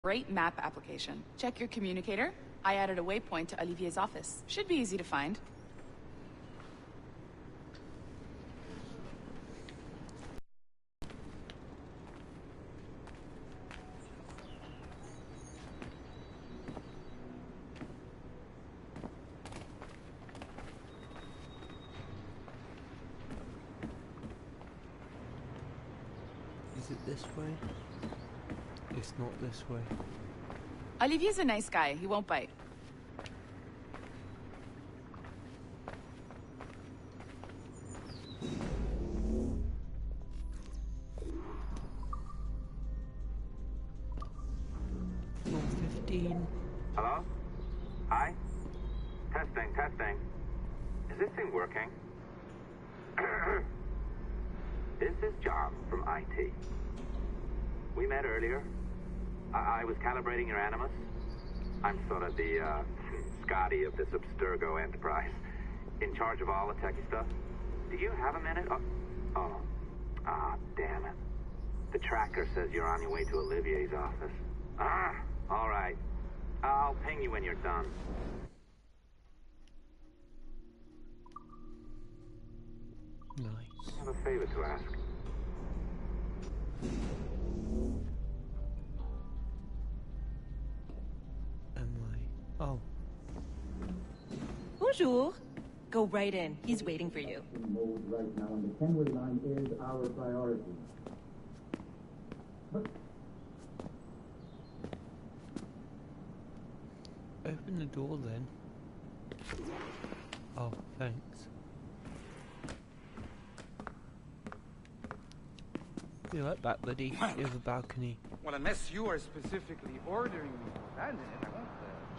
Great map application. Check your communicator. I added a waypoint to Olivier's office. Should be easy to find. Is it this way? It's not this way. Olivier's a nice guy. He won't bite. Floor 15. Hello? Hi? Testing. Is this thing working? This is John from IT. We met earlier. I was calibrating your Animus. I'm sort of the, Scotty of this Abstergo enterprise. In charge of all the techie stuff. Do you have a minute? Damn it. The tracker says you're on your way to Olivier's office. All right. I'll ping you when you're done. Nice. I have a favor to ask. Oh. Bonjour. Go right in. He's waiting for you. Mode right now, and the Kenway line is our priority. But Open the door then. Oh, thanks. You like that, buddy? You have a balcony. Well, unless you are specifically ordering me to abandon it, I won't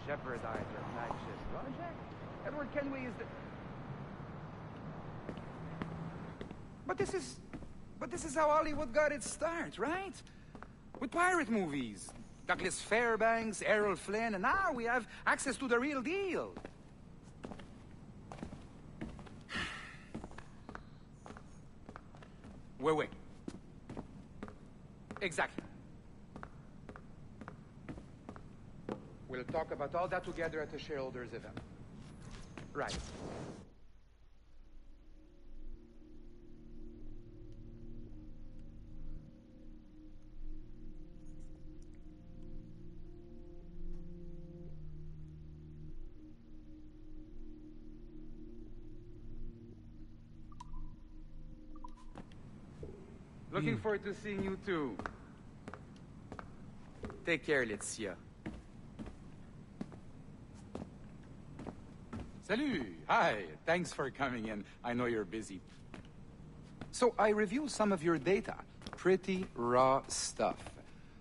jeopardize your flagship project. Edward Kenway is the... But this is how Hollywood got its start, right? With pirate movies. Douglas Fairbanks, Errol Flynn, and now we have access to the real deal. Wait. Exactly. We'll talk about all that together at the shareholders event. Right. Looking forward to seeing you too. Take care, Laetitia. Salut! Hi! Thanks for coming in. I know you're busy. So I reviewed some of your data. Pretty raw stuff.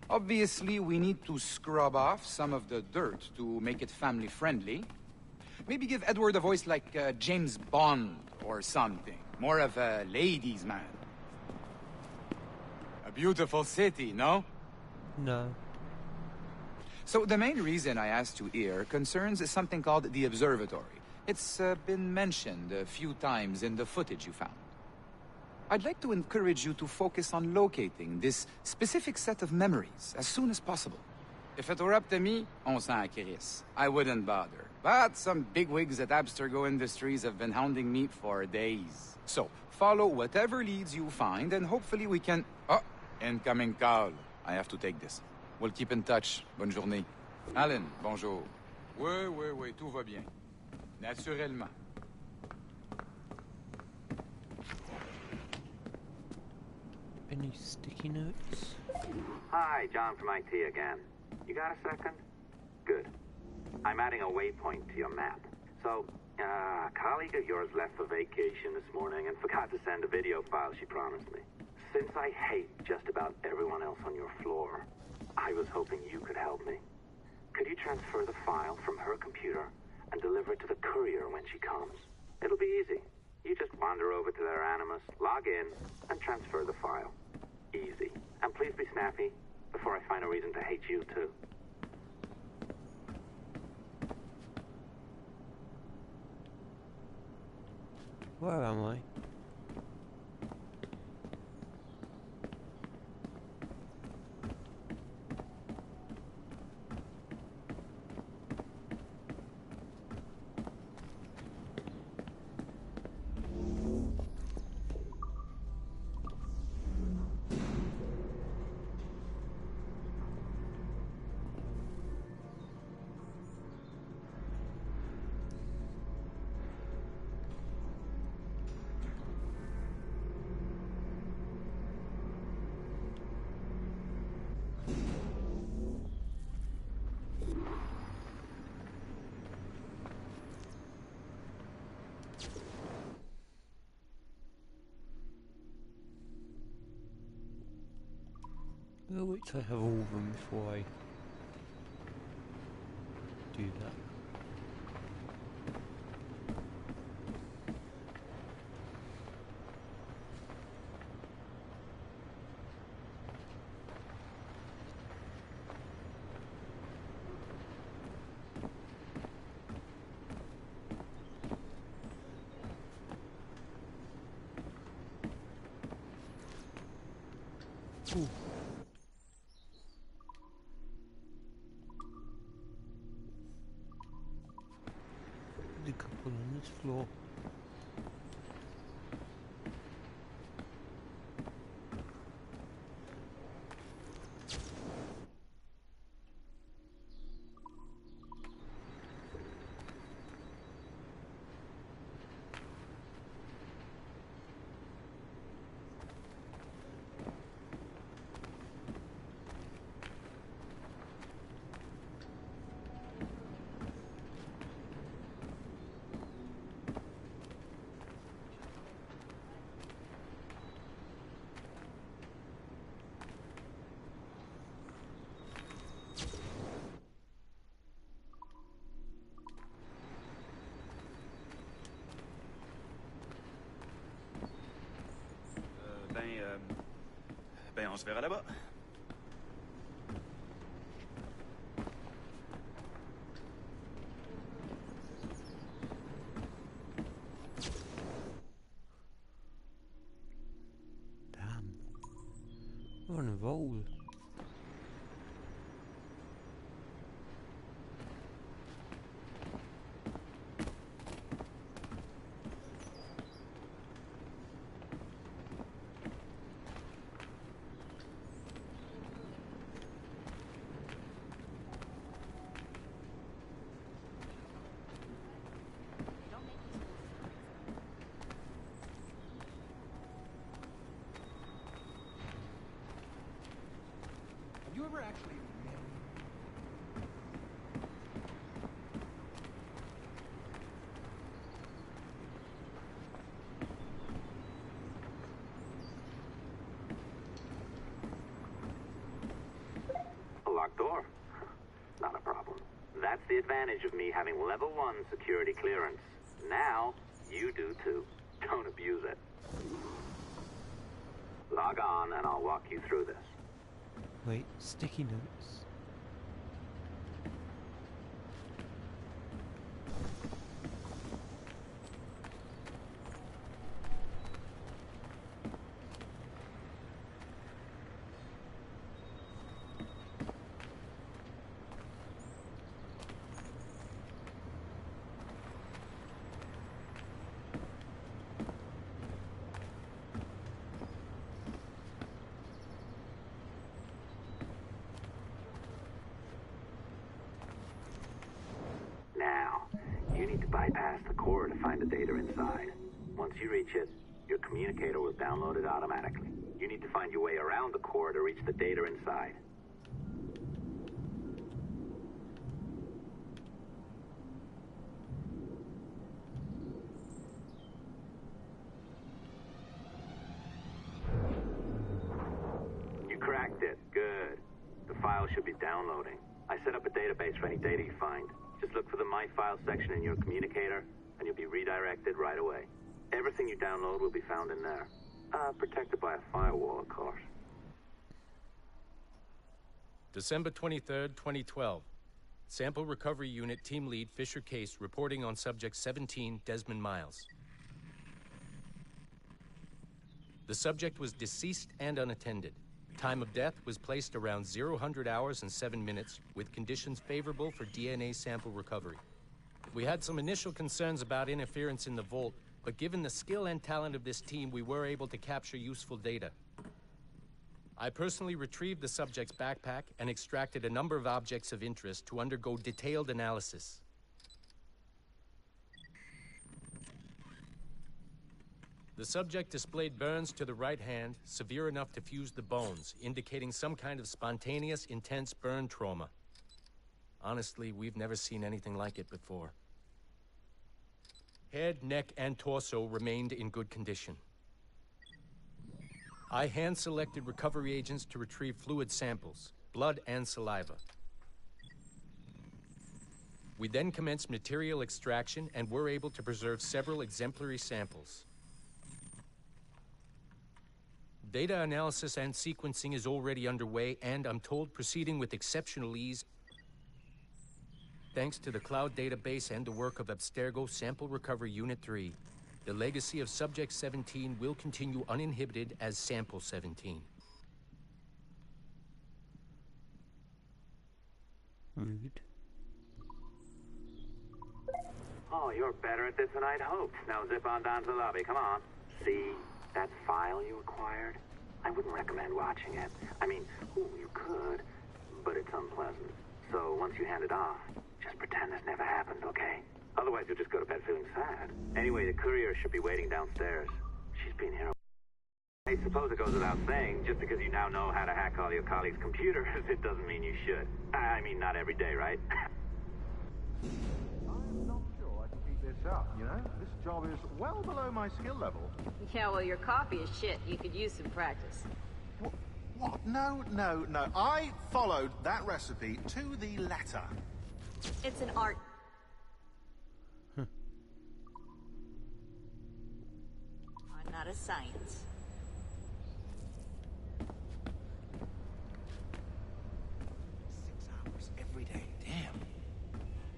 Obviously, we need to scrub off some of the dirt to make it family-friendly. Maybe give Edward a voice like James Bond or something. More of a ladies' man. A beautiful city, no? No. So the main reason I asked you here concerns something called the observatory. It's been mentioned a few times in the footage you found. I'd like to encourage you to focus on locating this specific set of memories as soon as possible. If it were up to me, on s'en crisse. I wouldn't bother. But some bigwigs at Abstergo Industries have been hounding me for days. So, follow whatever leads you find, and hopefully we can... Oh, incoming call. I have to take this. We'll keep in touch. Bonne journée. Alan, bonjour. Oui, tout va bien. Naturellement. Any sticky notes? Hi, John from IT again. You got a second? Good. I'm adding a waypoint to your map. So, a colleague of yours left for vacation this morning and forgot to send a video file she promised me. Since I hate just about everyone else on your floor, I was hoping you could help me. Could you transfer the file from her computer and deliver it to the courier when she comes? It'll be easy. You just wander over to their Animus, log in, and transfer the file. Easy. And please be snappy before I find a reason to hate you too. Where am I? I'll wait till I have all of them before I do that. Ooh. There's a couple on this floor. On se verra là-bas. Damn. We're on a roll. Have you ever actually met? A locked door? Not a problem. That's the advantage of me having level 1 security clearance. Now, you do too. Don't abuse it. Log on and I'll walk you through this. Wait, sticky notes. Now, you need to bypass the core to find the data inside. Once you reach it, your communicator will download it automatically. You need to find your way around the core to reach the data inside. You cracked it. Good. The file should be downloading. I set up a database for any data you find. Just look for the My Files section in your communicator, and you'll be redirected right away. Everything you download will be found in there. Protected by a firewall, of course. December 23rd, 2012. Sample Recovery Unit Team Lead Fisher Case reporting on Subject 17, Desmond Miles. The subject was deceased and unattended. Time of death was placed around 0000 hours and 7 minutes, with conditions favorable for DNA sample recovery. We had some initial concerns about interference in the vault, but given the skill and talent of this team, we were able to capture useful data. I personally retrieved the subject's backpack and extracted a number of objects of interest to undergo detailed analysis. The subject displayed burns to the right hand, severe enough to fuse the bones, indicating some kind of spontaneous, intense burn trauma. Honestly, we've never seen anything like it before. Head, neck, and torso remained in good condition. I hand-selected recovery agents to retrieve fluid samples, blood and saliva. We then commenced material extraction and were able to preserve several exemplary samples. Data analysis and sequencing is already underway, and I'm told proceeding with exceptional ease thanks to the cloud database and the work of Abstergo Sample Recovery Unit 3. The legacy of Subject 17 will continue uninhibited as Sample 17. Rude. Oh, you're better at this than I'd hoped. Now zip on down to the lobby. Come on. See that file you acquired? I wouldn't recommend watching it. I mean, you could, but it's unpleasant. So once you hand it off, just pretend this never happened, okay? Otherwise, you'll just go to bed feeling sad. Anyway, the courier should be waiting downstairs. She's been here. I suppose it goes without saying, just because you now know how to hack all your colleagues' computers, it doesn't mean you should. I mean, not every day, right? I'm not sure I can keep this up, you know? This job is well below my skill level. Yeah, well, your coffee is shit. You could use some practice. What? No. I followed that recipe to the letter. It's an art. Not a science. 6 hours every day. Damn.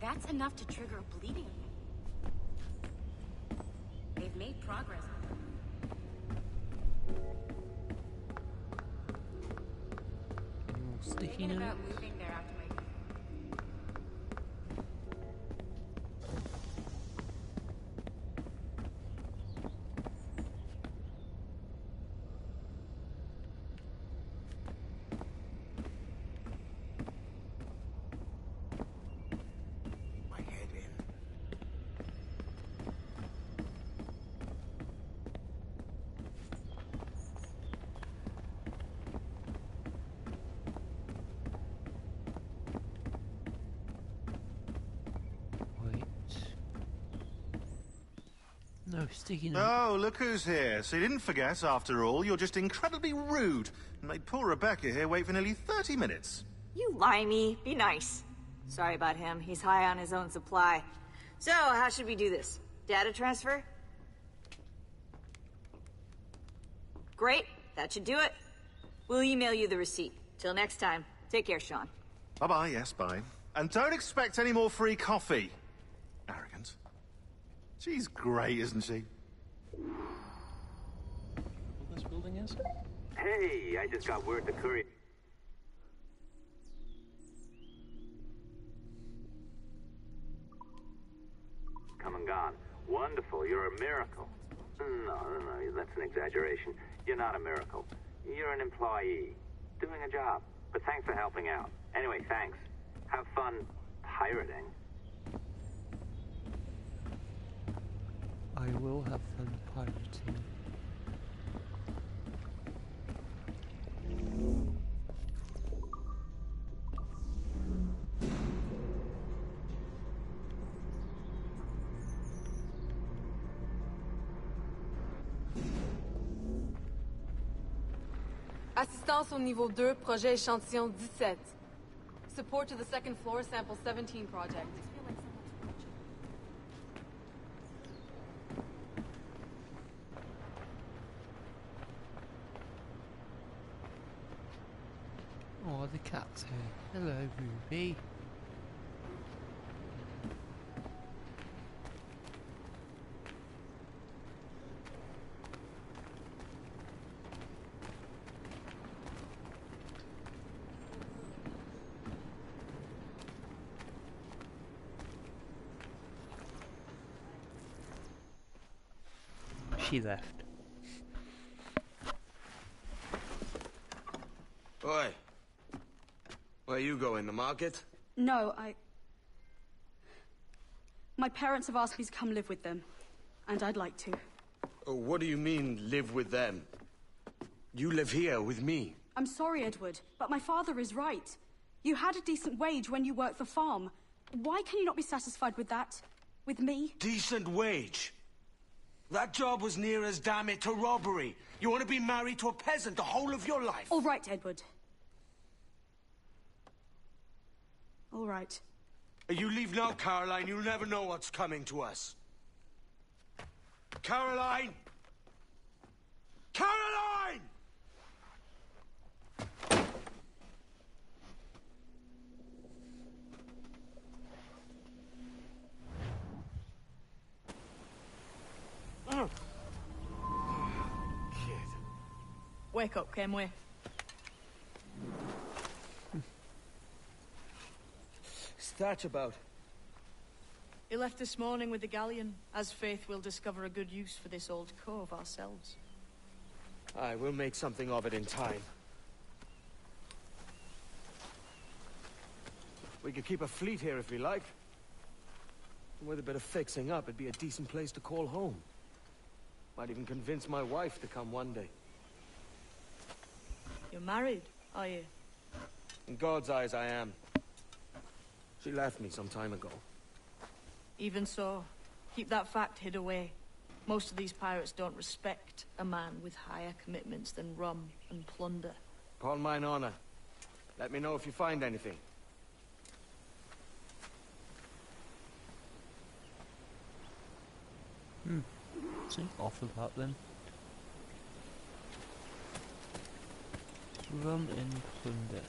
That's enough to trigger a bleeding. They've made progress. Any more sticky Thinking about notes? moving there after my... My head in. Wait. No sticky notes. Oh, look who's here. So you didn't forget, after all. You're just incredibly rude. And made poor Rebecca here wait for nearly 30 minutes. You limey. Be nice. Sorry about him. He's high on his own supply. So, how should we do this? Data transfer? Great. That should do it. We'll email you the receipt. Till next time. Take care, Sean. Bye-bye, yes, bye. And don't expect any more free coffee. Arrogant. She's great, isn't she? What this building is? Hey, I just got word the courier... Come and gone. Wonderful, you're a miracle. No, that's an exaggeration. You're not a miracle. You're an employee, doing a job. But thanks for helping out. Anyway, thanks. Have fun pirating. I will have fun pirating. Assistance au niveau 2, projet échantillon 17. Support to the second floor, sample 17 project. Oh, the cat's here. Hello, Ruby. She left. Oi. Where you going, the market? No, my parents have asked me to come live with them, and I'd like to. Oh, what do you mean, live with them? You live here with me. I'm sorry, Edward, but my father is right. You had a decent wage when you worked the farm. Why can you not be satisfied with that? With me? Decent wage? That job was near as, damn it, to robbery. You want to be married to a peasant the whole of your life? All right, Edward. All right. You leave now, Caroline. You'll never know what's coming to us. Caroline! Caroline! Kid. Wake up, Kenway. What's that about? He left this morning with the galleon, as faith will discover a good use for this old cove ourselves. Aye, we'll make something of it in time. We could keep a fleet here if we like. And with a bit of fixing up, it'd be a decent place to call home. Might even convince my wife to come one day. You're married, are you? In God's eyes, I am. She left me some time ago. Even so, keep that fact hid away. Most of these pirates don't respect a man with higher commitments than rum and plunder. Upon mine honor. Let me know if you find anything. See, off the that then. Rum and plunder.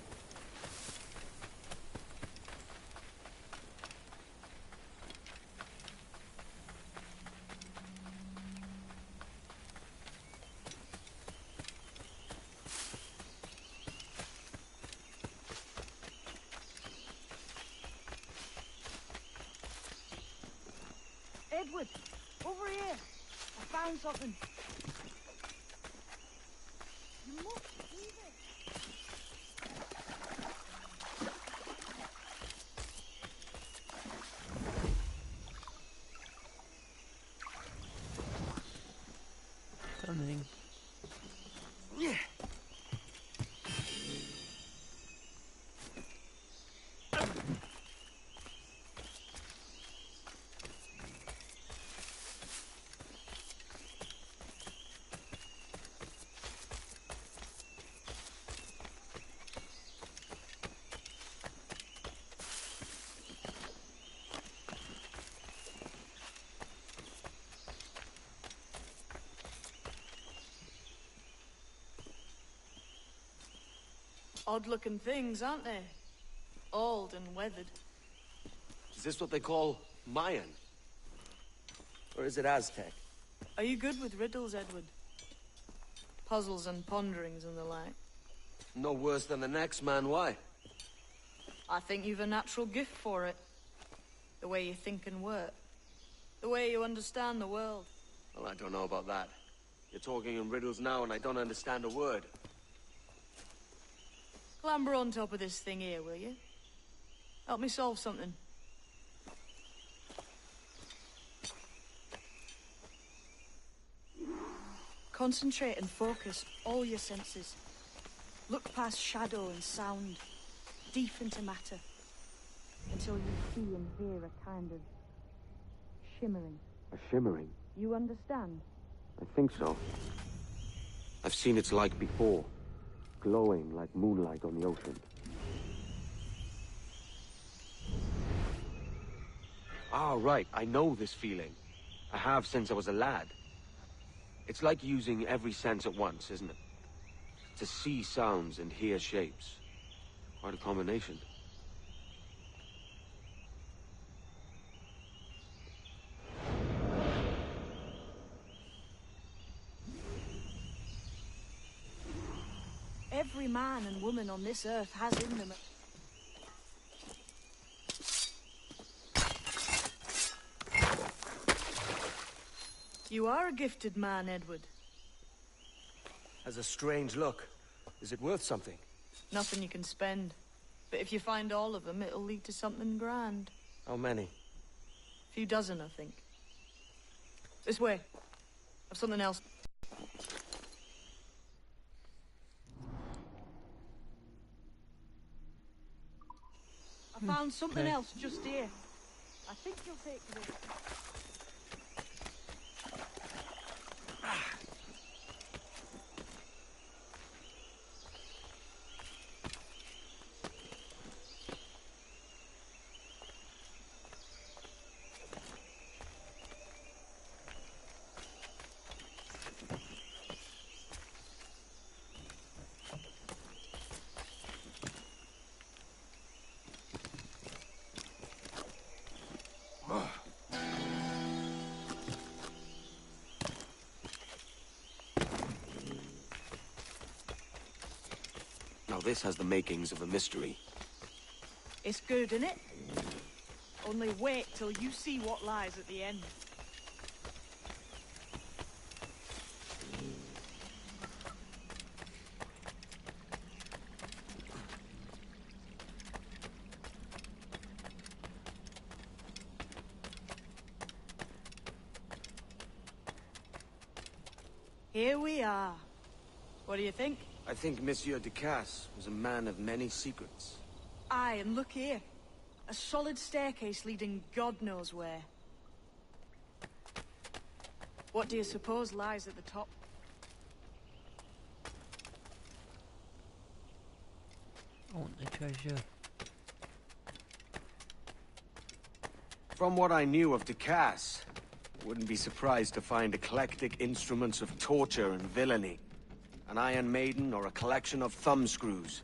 Edward, over here. I found something. You must see this. Coming. Yeah. Odd-looking things, aren't they? Old and weathered. Is this what they call Mayan? Or is it Aztec? Are you good with riddles, Edward? Puzzles and ponderings and the like? No worse than the next man, why? I think you've a natural gift for it. The way you think and work. The way you understand the world. Well, I don't know about that. You're talking in riddles now and I don't understand a word. Clamber on top of this thing here, will you? Help me solve something. Concentrate and focus all your senses. Look past shadow and sound, deep into matter, until you see and hear a kind of shimmering. A shimmering? You understand? I think so. I've seen its like before. Glowing like moonlight on the ocean. Ah, right. I know this feeling. I have since I was a lad. It's like using every sense at once, isn't it? To see sounds and hear shapes. Quite a combination. Every man and woman on this earth has in them You are a gifted man, Edward. Has a strange look. Is it worth something? Nothing you can spend. But if you find all of them, it'll lead to something grand. How many? A few dozen, I think. This way. I've something else. I found something else just here. I think you'll take this. Now this has the makings of a mystery. It's good, isn't it? Only wait till you see what lies at the end. Here we are. What do you think? I think Monsieur Ducasse was a man of many secrets. Aye, and look here. A solid staircase leading God knows where. What do you suppose lies at the top? I want the treasure. From what I knew of Ducasse, I wouldn't be surprised to find eclectic instruments of torture and villainy. An Iron Maiden or a collection of thumbscrews.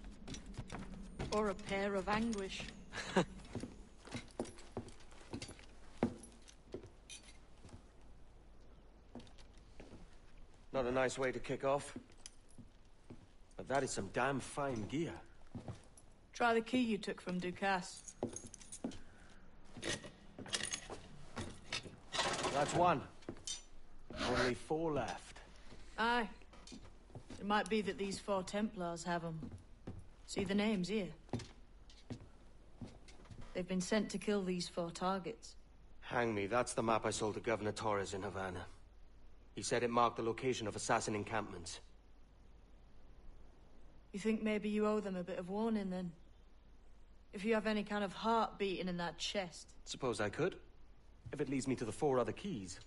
Or a pair of anguish. Not a nice way to kick off. But that is some damn fine gear. Try the key you took from Ducasse. That's one. Only 4 left. Aye. It might be that these 4 Templars have them. See the names here? They've been sent to kill these 4 targets. Hang me, that's the map I sold to Governor Torres in Havana. He said it marked the location of assassin encampments. You think maybe you owe them a bit of warning, then? If you have any kind of heart beating in that chest. Suppose I could. If it leads me to the 4 other keys.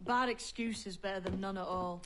Bad excuse is better than none at all.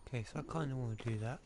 Okay, so I kind of want to do that.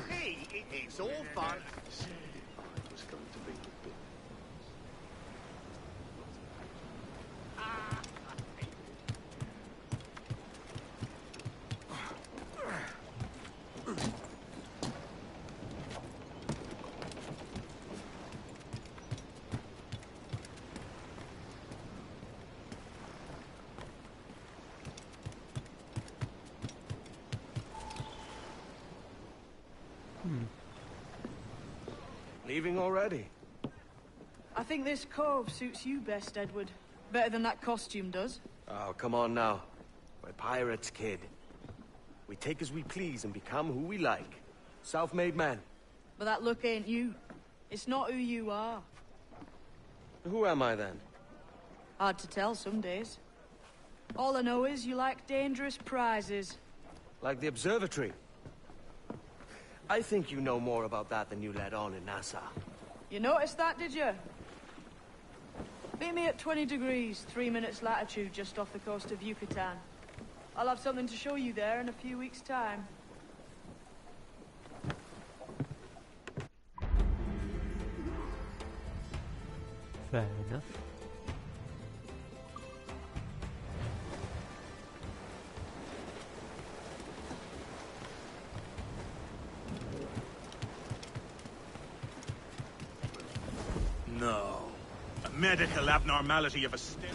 Hey, it's all fun. I was going to be the bit. Leaving already? I think this cove suits you best, Edward. Better than that costume does. Oh, come on now. We're pirates, kid. We take as we please and become who we like. Self-made man. But that look ain't you. It's not who you are. Who am I then? Hard to tell some days. All I know is you like dangerous prizes. Like the observatory. I think you know more about that than you let on in NASA. You noticed that, did you? Meet me at 20 degrees, 3 minutes latitude just off the coast of Yucatan. I'll have something to show you there in a few weeks' time. Fair enough. No. A medical abnormality of astounding...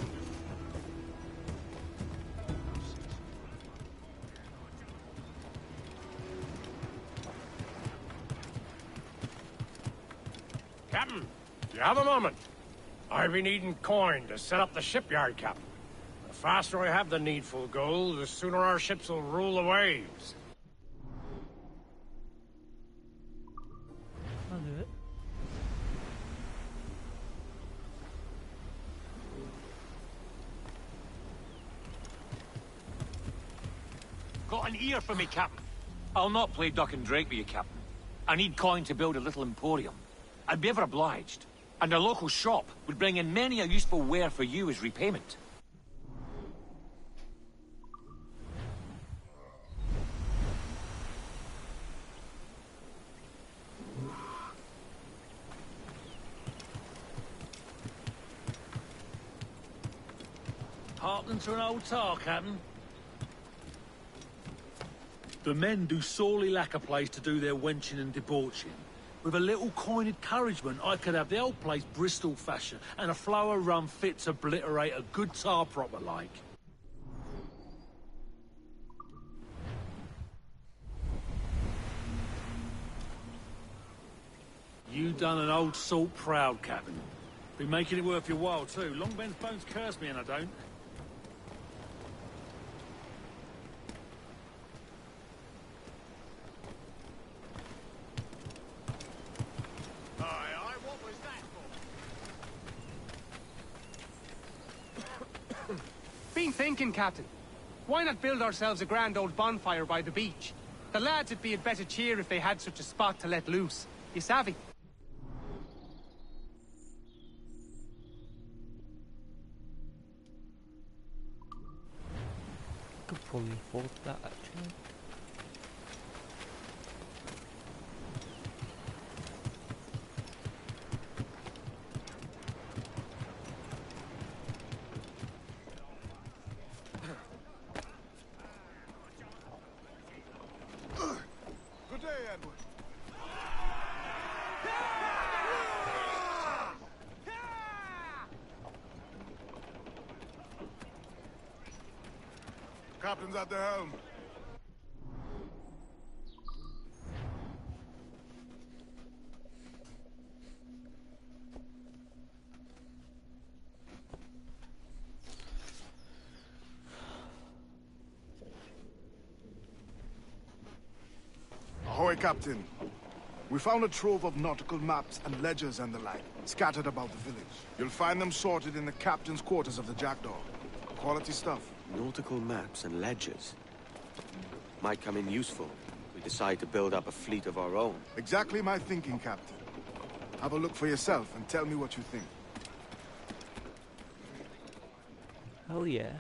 Captain, you have a moment. I've been needing coin to set up the shipyard, Captain. The faster I have the needful gold, the sooner our ships will rule the waves. I'll do it. Got an ear for me, Captain. I'll not play duck and drake with you, Captain. I need coin to build a little emporium. I'd be ever obliged. And a local shop would bring in many a useful ware for you as repayment. Hearkening to an old tar, Captain. The men do sorely lack a place to do their wenching and debauching. With a little coin encouragement, I could have the old place Bristol fashion, and a flow of rum fit to obliterate a good tar proper like. You done an old salt proud, Captain. Been making it worth your while, too. Long Ben's bones curse me and I don't. Been thinking, Captain. Why not build ourselves a grand old bonfire by the beach? The lads would be in better cheer if they had such a spot to let loose. You savvy? Could probably afford that actually. Good day, Edward. Captain's at the helm. Ahoy, Captain. We found a trove of nautical maps and ledgers and the like, scattered about the village. You'll find them sorted in the captain's quarters of the Jackdaw. Quality stuff. Nautical maps and ledgers. Might come in useful if we decide to build up a fleet of our own. Exactly my thinking, Captain. Have a look for yourself and tell me what you think. Oh yeah.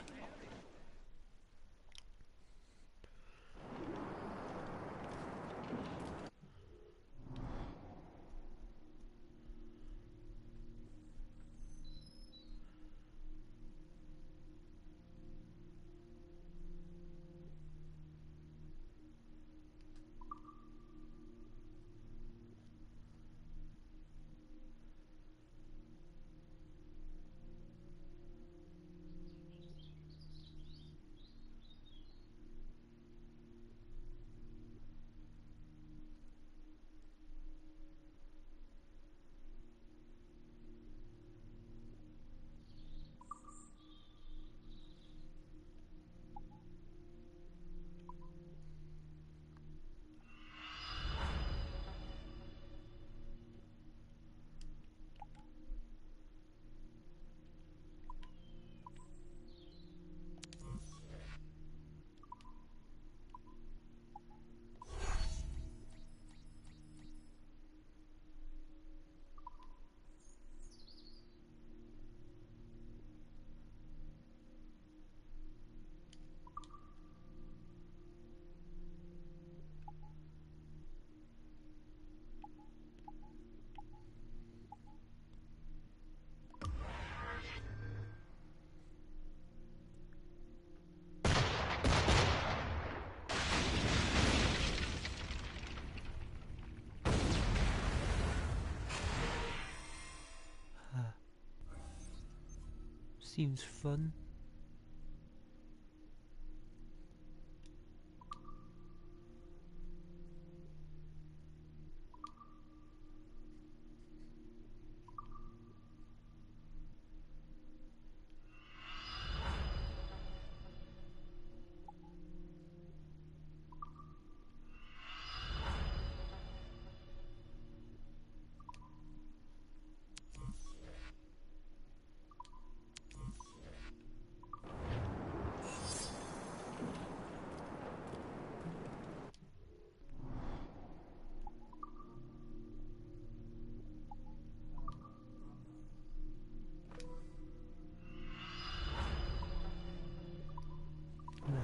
Seems fun.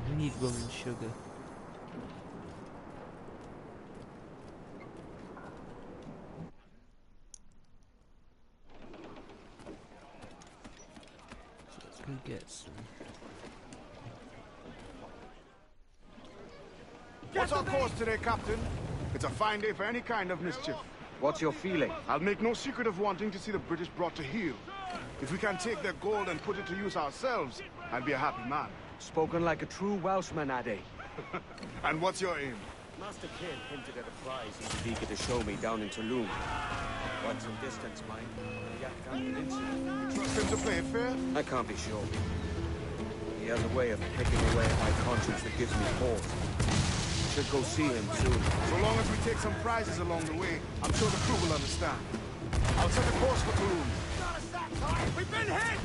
We need rum and sugar. So let's go get some. What's our course today, Captain? It's a fine day for any kind of mischief. What's your feeling? I'll make no secret of wanting to see the British brought to heel. If we can take their gold and put it to use ourselves, I'll be a happy man. Spoken like a true Welshman, Ade. And what's your aim? Master Kidd hinted at a prize he was eager to show me down in Tulum. Quite some distance, mind. Yaktan Peninsula. You trust him to play it fair? I can't be sure. He has a way of picking away at my conscience that gives me pause. I should go see him soon. So long as we take some prizes along the way, I'm sure the crew will understand. I'll set a course for Tulum. We've been hit!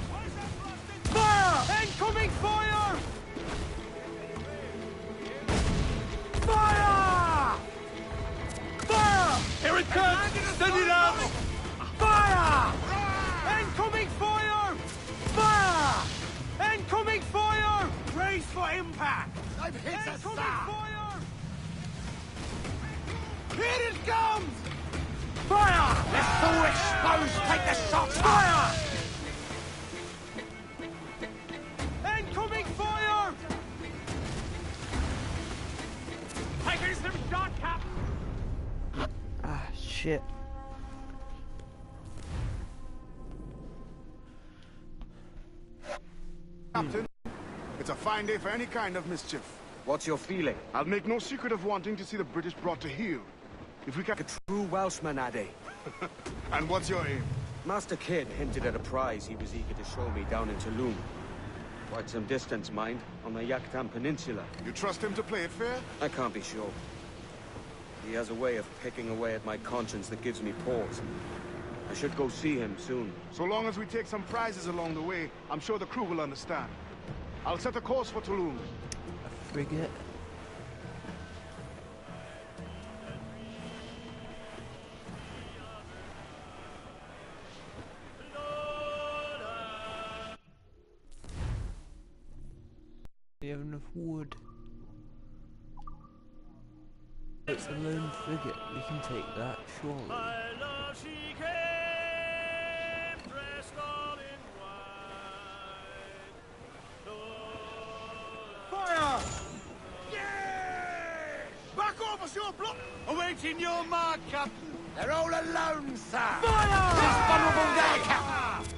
Fire! Incoming fire! Fire! Fire! Here it comes! Steady down! Fire! Incoming fire! Fire! Incoming fire! Brace for impact! I've hit a fire! Here it comes! Fire! Let's all exposed! Take the shots! Fire! Incoming fire! Taking some shot, Cap! Ah, shit. Captain, it's a fine day for any kind of mischief. What's your feeling? I'll make no secret of wanting to see the British brought to heel. If we can... A true Welshman, Ade. And what's your aim? Master Kidd hinted at a prize he was eager to show me down in Tulum. Quite some distance, mind, on the Yaktan Peninsula. You trust him to play it fair? I can't be sure. He has a way of picking away at my conscience that gives me pause. I should go see him soon. So long as we take some prizes along the way, I'm sure the crew will understand. I'll set a course for Tulum. A frigate. We have enough wood. It's a lone frigate. We can take that, surely. Fire! Yeah! Back off us, your block! Awaiting your mark, Captain. They're all alone, sir. Fire! This vulnerable there, Captain.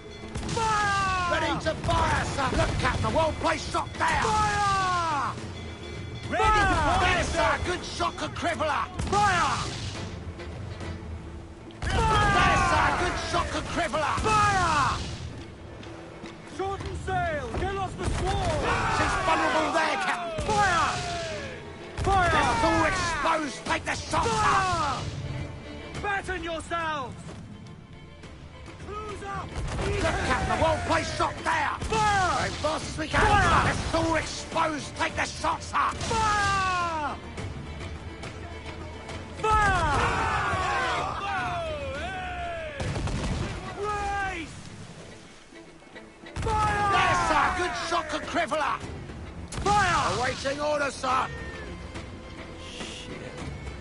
Fire! Ready to fire, sir. Look, Captain, the whole place shot down. Fire! Ready to fire, there, sir. Good shock and crippler. Fire! There, sir. Good shock and crippler. Fire! Shorten sail! Get off the squall! She's vulnerable there, Captain. Fire! Fire! It's all exposed. Take the shots, Fire! Batten yourselves! Cruise up! Look, Captain, the whole place shot down. Fire! As fast as we can. Fire! It's all exposed. Take the shots, sir. Fire! Fire! Race! Fire! There, sir. Good shock and crippler. Fire! Awaiting orders, sir.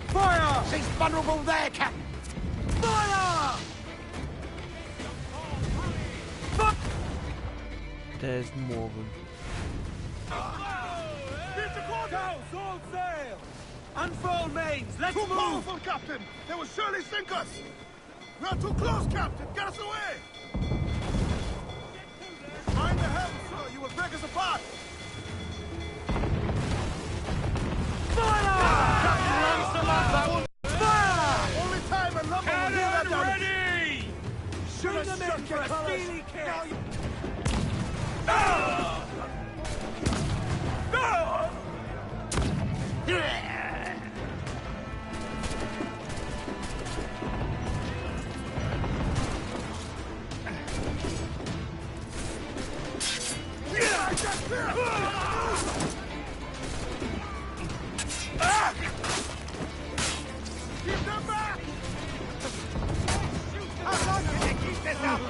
Fire! She's vulnerable there, Captain. Fire! There's more of them. Get the courthouse! All sail! Unfurl mains! Let's move! Too powerful, Captain! They will surely sink us! We are too close, Captain! Get us away! Mind the helm! you will break us apart! Only time and lumber will do that damage! Ready! Bring them in, your colors! Now you... Keep them back! How long can you keep this up?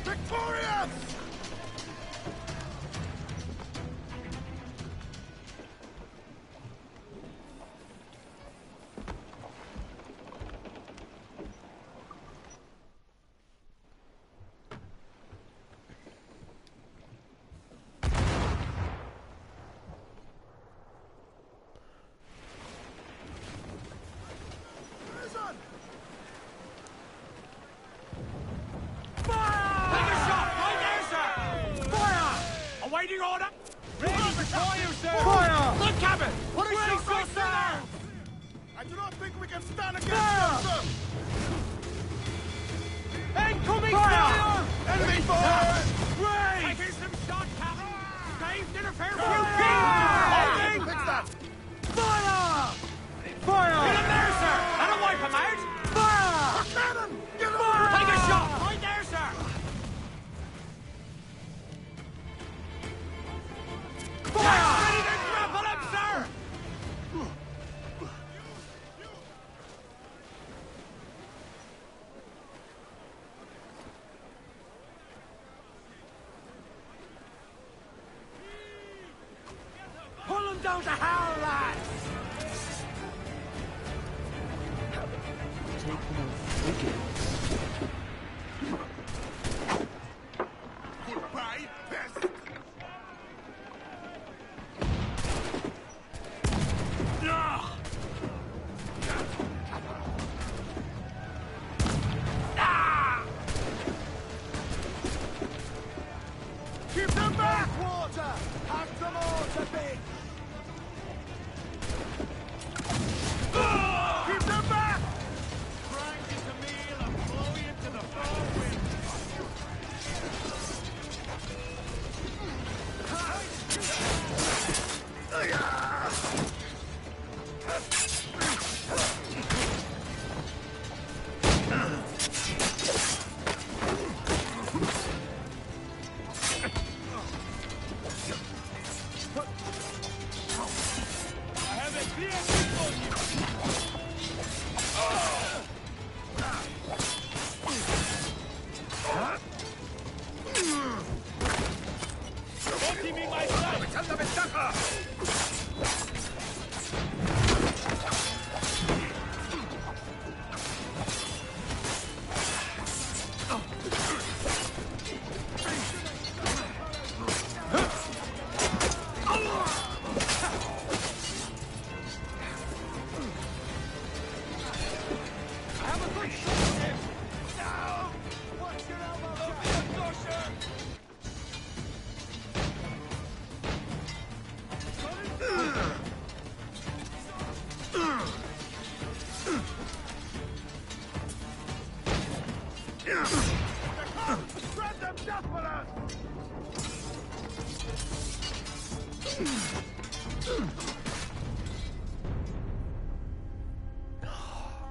Victorious! Awaiting order! Ready for fire, sir! Fire! Look, Captain! What a Raise shot right yourself! there! I do not think we can stand against them, sir! Incoming fire! Enemy fire! Raise! Taking some shots, Captain! Dave, interfere! Fire! Fix that! Fire! Fire! Get him there, sir! That'll wipe him out! Fire! Cannon! Get him! Take a shot! Right there, sir! Fire! Ready to grapple him, sir! Pull him down to hell, lads! Taking off frigates. Goodbye, pest! Keep them back, water! Have some water, big! Keep them back! Grind into meal and blow into the far wind!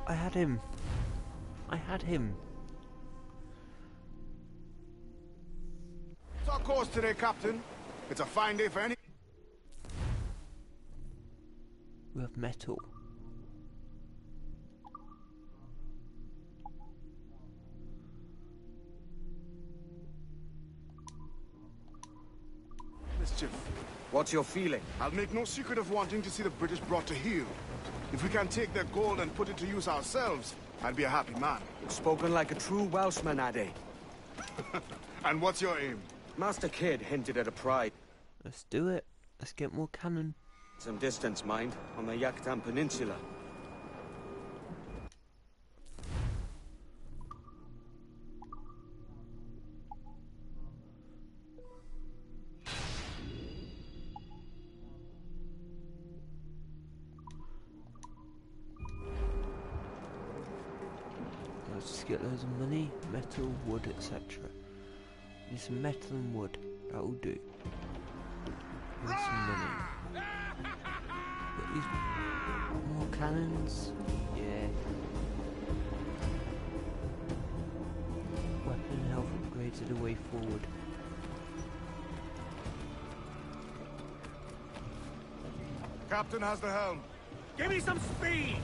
I had him. I had him. It's our course today, Captain. It's a fine day for any... We have metal. mischief. What's your feeling? I'll make no secret of wanting to see the British brought to heel. If we can take their gold and put it to use ourselves, I'd be a happy man. Spoken like a true Welshman, Ade. And what's your aim? Master Kid hinted at a prize. Let's do it. Let's get more cannon. Some distance, mind, on the Yaktan Peninsula. Let's just get loads of money, metal, wood, etc. Need some metal and wood. That will do. And some money. Get these more cannons. Yeah. Weapon and health upgrades are the way forward. Captain has the helm. Give me some speed!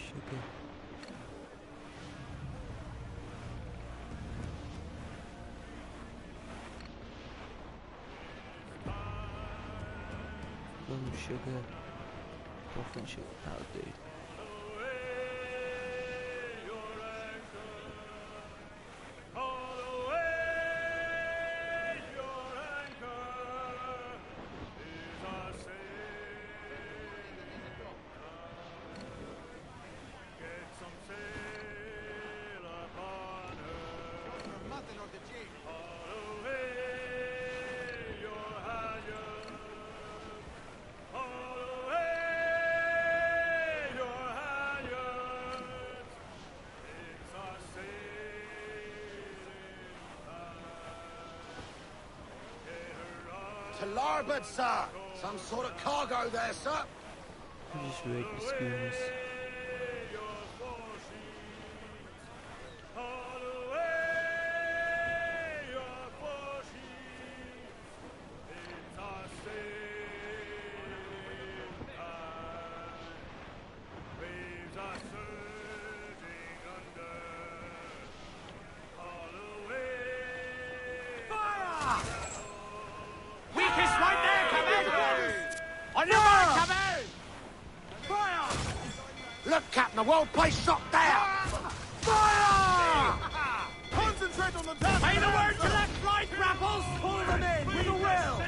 Sugar. Sugar, coffee sugar, that'll do. To larboard, sir! Some sort of cargo there, sir! I just read the schooners. Look, Captain, the world place shot there! Fire! Concentrate on the damage! Say the word to that flight, Raffles! Pull them in with a will!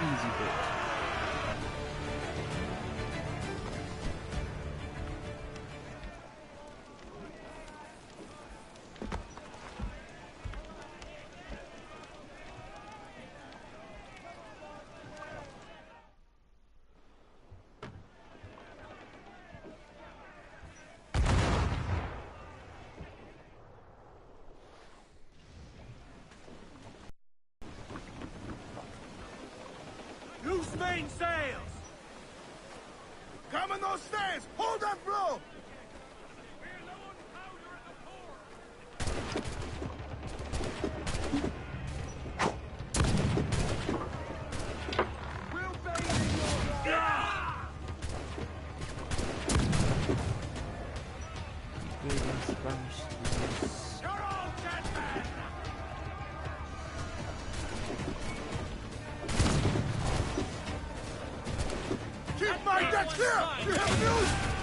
Easy bit. Loose main sails! Come on those stairs! Hold that blow! Keep my deck clear! You have news!